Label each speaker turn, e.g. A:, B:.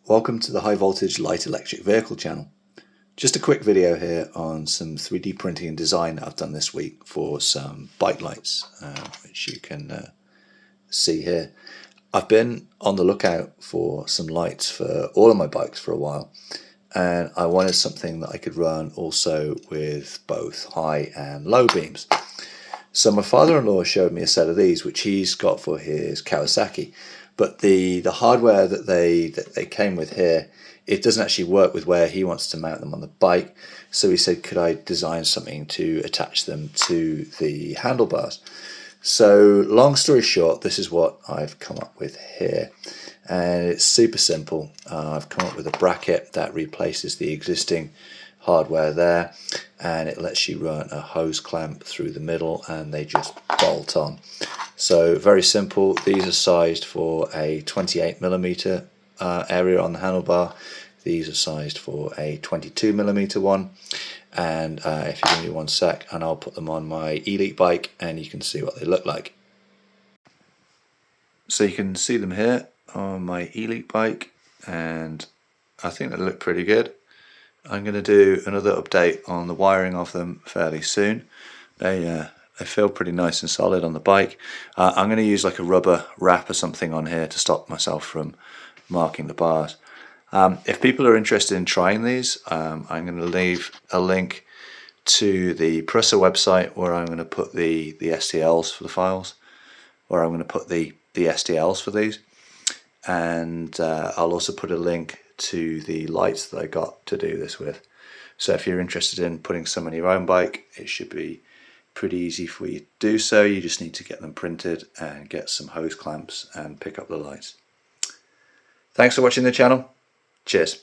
A: Welcome to the High Voltage Light Electric Vehicle channel. Just a quick video here on some 3D printing and design I've done this week for some bike lights, which you can see here. I've been on the lookout for some lights for all of my bikes for a while, and I wanted something that I could run also with both high and low beams. So my father-in-law showed me a set of these, which he's got for his Kawasaki. But the hardware that they came with here, it doesn't actually work with where he wants to mount them on the bike. So he said, could I design something to attach them to the handlebars? So long story short, this is what I've come up with here. And it's super simple. I've come up with a bracket that replaces the existing hardware there, and it lets you run a hose clamp through the middle and they just bolt on. So very simple. These are sized for a 28mm area on the handlebar. These are sized for a 22mm one, and if you give me 1 sec and I'll put them on my Elite bike and you can see what they look like. So you can see them here on my Elite bike, and I think they look pretty good. I'm going to do another update on the wiring of them fairly soon. They feel pretty nice and solid on the bike. I'm going to use like a rubber wrap or something on here to stop myself from marking the bars. If people are interested in trying these, I'm going to leave a link to the Prusa website where I'm going to put the STLs for the files, where I'm going to put the STLs for these, and I'll also put a link to the lights that I got to do this with. So if you're interested in putting some on your own bike, it should be pretty easy for you to do so. You just need to get them printed and get some hose clamps and pick up the lights. Thanks for watching the channel. Cheers.